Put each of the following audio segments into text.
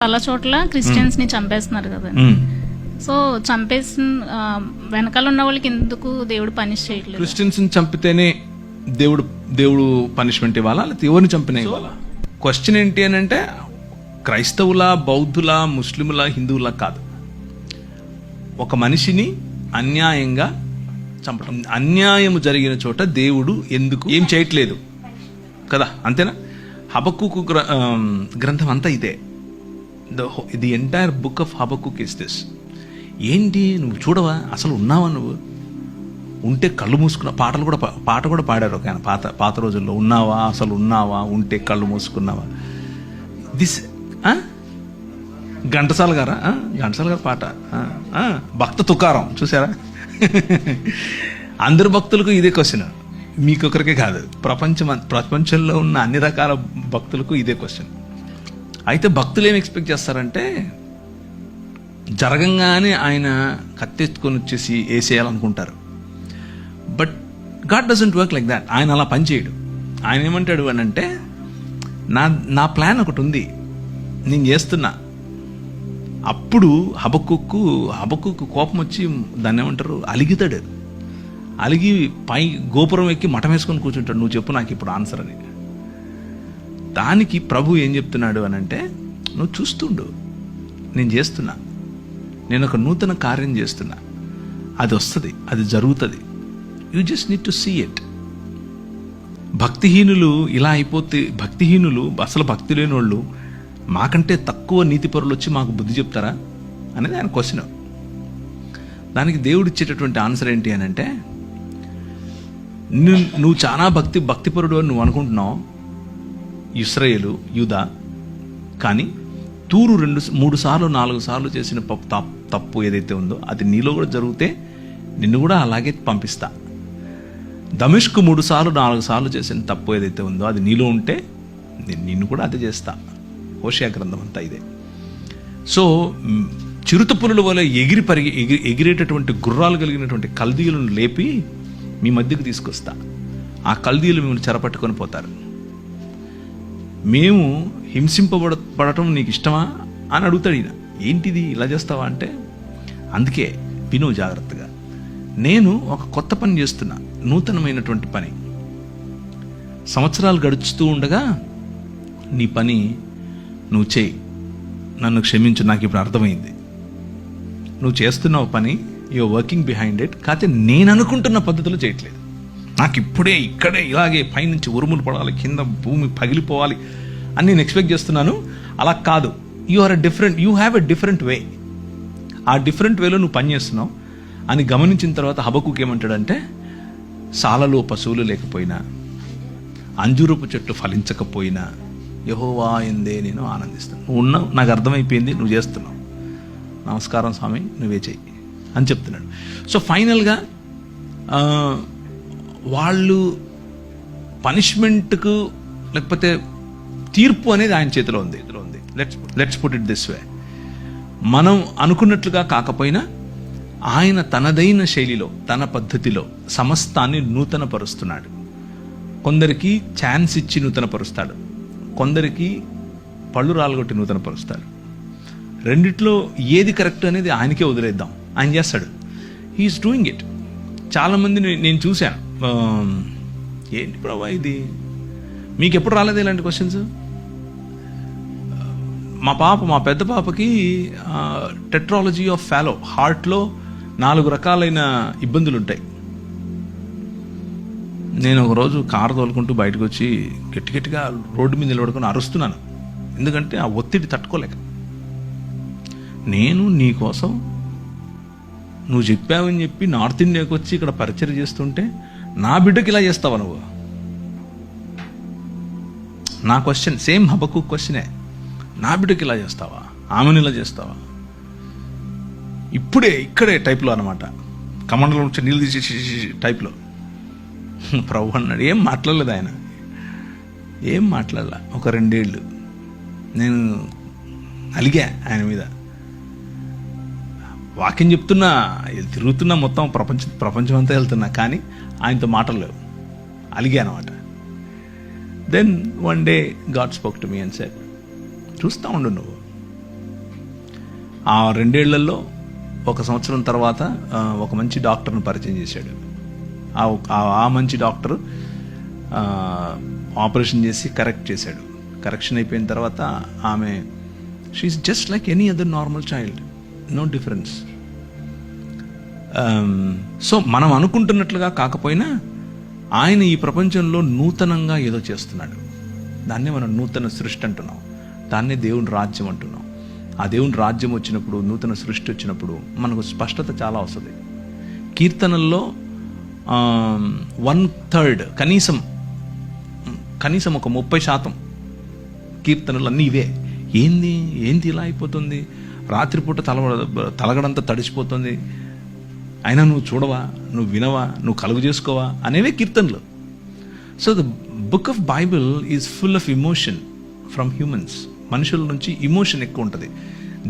చాలా చోట్ల క్రిస్టియన్స్ ని చంపేస్తున్నారు కదా. సో చంపేసిన వెనకాల ఉన్న వాళ్ళకి ఎందుకు దేవుడు పనిష్ చేయట్లేదు? క్రిస్టియన్స్ ని చంపితేనే దేవుడు పనిష్మెంట్ ఇవ్వాలా, లేకపోతే ఎవరిని చంపినా ఇవ్వాలా? క్వశ్చన్ ఏంటి అని అంటే క్రైస్తవుల, బౌద్ధుల, ముస్లిముల, హిందువుల కాదు. ఒక మనిషిని అన్యాయంగా చంపడం, అన్యాయం జరిగిన చోట దేవుడు ఎందుకు ఏం చేయట్లేదు కదా, అంతేనా? హబక్కుకు గ్రంథం అంతా ఇదే. The entire book of Habakkuk is this. ఏంటి నువ్వు చూడవా, అసలు ఉన్నావా? నువ్వు ఉంటే కళ్ళు మూసుకున్నా. పాట కూడా పాడారు ఒక ఆయన పాత రోజుల్లో. ఉన్నావా, అసలు ఉన్నావా, ఉంటే కళ్ళు మూసుకున్నావా. దిస్ ఘంటసాల గారు పాట. భక్త తుకారం చూసారా? అందరు భక్తులకు ఇదే క్వశ్చన్, మీకొకరికే కాదు, ప్రపంచంలో ఉన్న అన్ని రకాల భక్తులకు ఇదే క్వశ్చన్. అయితే భక్తులు ఏం ఎక్స్పెక్ట్ చేస్తారంటే జరగంగానే ఆయన కత్తెత్తుకొని వచ్చేసి వేసేయాలనుకుంటారు. But God doesn't work like that. ఆయన అలా పనిచేయడు. ఆయన ఏమంటాడు అని అంటే నా ప్లాన్ ఒకటి ఉంది, నేను చేస్తున్నా. అప్పుడు హబక్కుకు కోపం వచ్చి దాన్ని ఏమంటారు, అలిగితాడు. అలిగి పై గోపురం ఎక్కి మఠం వేసుకొని కూర్చుంటాడు. నువ్వు చెప్పు నాకు ఇప్పుడు ఆన్సర్ అని. దానికి ప్రభు ఏం చెప్తున్నాడు అని అంటే, నువ్వు చూస్తుండు, నేను చేస్తున్నా, నేను ఒక నూతన కార్యం చేస్తున్నా, అది వస్తుంది, అది జరుగుతుంది. You just need to see it. భక్తిహీనులు ఇలా అయిపోతే, భక్తిహీనులు అసలు భక్తి లేని వాళ్ళు మాకంటే తక్కువ నీతిపరులు వచ్చి మాకు బుద్ధి చెప్తారా అనేది ఆయన క్వశ్చన్. దానికి దేవుడు ఇచ్చేటటువంటి ఆన్సర్ ఏంటి అని అంటే, నువ్వు చాలా భక్తిపరుడు అని నువ్వు అనుకుంటున్నావు, ఇశ్రాయేలు, యూదా. కానీ తూరు 2-3 సార్లు 4 సార్లు చేసిన తప్పు ఏదైతే ఉందో అది నీలో కూడా జరిగితే నిన్ను కూడా అలాగే పంపిస్తా. దమిష్కు 3 సార్లు 4 సార్లు చేసిన తప్పు ఏదైతే ఉందో అది నీలో ఉంటే నిన్ను కూడా అదే చేస్తా. హోషేయ గ్రంథం అంతా ఇదే. సో చిరుతపులుల వల్ల ఎగిరేటటువంటి గుర్రాలు కలిగినటువంటి కల్దీయులను లేపి మీ మధ్యకు తీసుకొస్తా. ఆ కల్దీయులు మిమ్మల్ని చెరపట్టుకొని పోతారు. మేము హింసింపబడటం నీకు ఇష్టమా అని అడుగుతాడు ఈయన. ఏంటిది ఇలా చేస్తావా అంటే, అందుకే విను జాగ్రత్తగా, నేను ఒక కొత్త పని చేస్తున్నా, నూతనమైనటువంటి పని. సంవత్సరాలు గడుచుతూ ఉండగా నీ పని నువ్వు చేయి, నన్ను క్షమించు, నాకు ఇప్పుడు అర్థమైంది. నువ్వు చేస్తున్నావు పని, యూఆర్ వర్కింగ్ బిహైండ్ ఇట్. కాకపోతే నేను అనుకుంటున్న పద్ధతిలో చేయట్లేదు. నాకు ఇప్పుడే ఇక్కడే ఇలాగే పైనుంచి ఉరుములు పడాలి, కింద భూమి పగిలిపోవాలి అని నేను ఎక్స్పెక్ట్ చేస్తున్నాను. అలా కాదు. You have a different way. ఆ డిఫరెంట్ వేలో నువ్వు పని చేస్తున్నావు అని గమనించిన తర్వాత హబక్కుకు ఏమంటాడంటే, సాలలో పశువులు లేకపోయినా, అంజూరపు చెట్టు ఫలించకపోయినా యెహోవా యందే నేను ఆనందిస్తాను. నువ్వు ఉన్నావు, నాకు అర్థమైపోయింది, నువ్వు చేస్తున్నావు, నమస్కారం స్వామి, నువ్వే చెయ్యి అని చెప్తున్నాడు. సో ఫైనల్గా వాళ్ళు పనిష్మెంట్కు లేకపోతే తీర్పు అనేది ఆయన చేతిలో ఉంది. Let's put it this way. మనం అనుకున్నట్లుగా కాకపోయినా ఆయన తనదైన శైలిలో, తన పద్ధతిలో సమస్తాన్ని నూతనపరుస్తున్నాడు. కొందరికి ఛాన్స్ ఇచ్చి నూతనపరుస్తాడు, కొందరికి పళ్ళు రాలగొట్టి నూతనపరుస్తాడు. రెండిట్లో ఏది కరెక్ట్ అనేది ఆయనకే వదిలేద్దాం, ఆయన చేస్తాడు. He is doing it. చాలామంది నేను చూశాను, ఏంటి ప్రభా ఇది, మీకు ఎప్పుడు రాలేదు ఇలాంటి క్వశ్చన్స్? మా పెద్ద పాపకి టెట్రాలజీ ఆఫ్ ఫాలో, హార్ట్లో 4 రకాలైన ఇబ్బందులు ఉంటాయి. నేను ఒకరోజు కారు తోలుకుంటూ బయటకు వచ్చి గట్టిగా రోడ్డు మీద నిలబడుకొని అరుస్తున్నాను, ఎందుకంటే ఆ ఒత్తిడి తట్టుకోలేక. నేను నీ కోసం నువ్వు చెప్పావని చెప్పి నార్త్ ఇండియాకి వచ్చి ఇక్కడ పరిచయం చేస్తుంటే నా బిడ్డకి ఇలా చేస్తావా నువ్వు? నా క్వశ్చన్ సేమ్ హబక్కుక్ క్వశ్చనే. నా బిడ్డకి ఇలా చేస్తావా, ఆమెను ఇలా చేస్తావా? ఇక్కడే టైప్లో అనమాట, కమండలో నుంచి నీళ్ళు తీసేసి టైప్లో. ప్రభు అన్నాడు, ఏం మాట్లాడలేదు ఆయన, ఏం మాట్లాడలా. ఒక 2 ఏళ్ళు నేను అలిగా ఆయన మీద. వాక్యం చెప్తున్నా, తిరుగుతున్నా, మొత్తం ప్రపంచం అంతా వెళ్తున్నా, కానీ ఆయనతో మాటలు లేవు, అలిగా అనమాట. Then one day God spoke to me and said, చూస్తూ ఉండు నువ్వు, ఆ 2 ఏళ్లలో 1 సంవత్సరం తర్వాత ఒక మంచి డాక్టర్ను పరిచయం చేశాడు. ఆ మంచి డాక్టర్ ఆపరేషన్ చేసి కరెక్ట్ చేశాడు. కరెక్షన్ అయిపోయిన తర్వాత ఆమె she is just like any other normal child, no difference. So మనం అనుకుంటున్నట్లుగా కాకపోయినా ఆయన ఈ ప్రపంచంలో నూతనంగా ఏదో చేస్తున్నాడు. దాన్నే మనం నూతన సృష్టి అంటున్నాం, దాన్నే దేవుని రాజ్యం అంటున్నాం. ఆ దేవుని రాజ్యం వచ్చినప్పుడు, నూతన సృష్టి వచ్చినప్పుడు మనకు స్పష్టత చాలా వస్తుంది. కీర్తనల్లో 1/3 కనీసం ఒక 30% కీర్తనలు అన్నీ ఇవే. ఏంది ఇలా అయిపోతుంది, రాత్రిపూట తలగడంతా తడిసిపోతుంది, అయినా నువ్వు చూడవా, నువ్వు వినవా, నువ్వు కలుగు చేసుకోవా అనేవే కీర్తనలు. So the book of Bible is full of emotion from humans. మనుషుల నుంచి ఇమోషన్ ఎక్కువ ఉంటుంది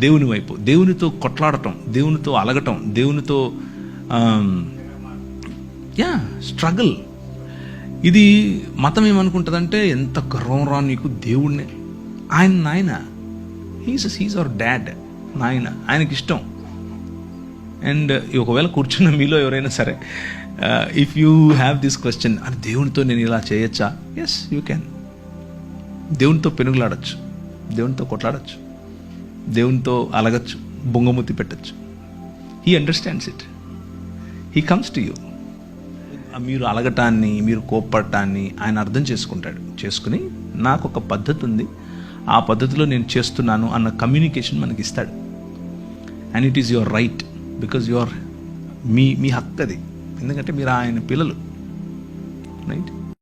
దేవుని వైపు. దేవునితో కొట్లాడటం, దేవునితో అలగటం, దేవునితో స్ట్రగుల్. ఇది మతం ఏమనుకుంటుందంటే, ఎంత గర్వం రా నీకు, దేవుణ్ణి, ఆయన నాయన, హీస్ అవర్ డాడ్, నాయన, ఆయనకి ఇష్టం. అండ్ ఒకవేళ కూర్చున్న మీలో ఎవరైనా సరే, if you have this question, అని దేవునితో నేను ఇలా చేయొచ్చా? Yes, you can. దేవునితో పెనుగులాడచ్చు, దేవునితో కొట్లాడచ్చు, దేవునితో అలగచ్చు, బొంగమూతి పెట్టచ్చు. He understands it, he comes to you. మీరు అలగటాన్ని, మీరు కోప్పడటాన్ని ఆయన అర్థం చేసుకుని నాకు ఒక పద్ధతి ఉంది, ఆ పద్ధతిలో నేను చేస్తున్నాను అన్న కమ్యూనికేషన్ మనకి ఇస్తాడు. And it is your right, because your మీ హక్కు అది, ఎందుకంటే మీరు ఆయన పిల్లలు, రైట్?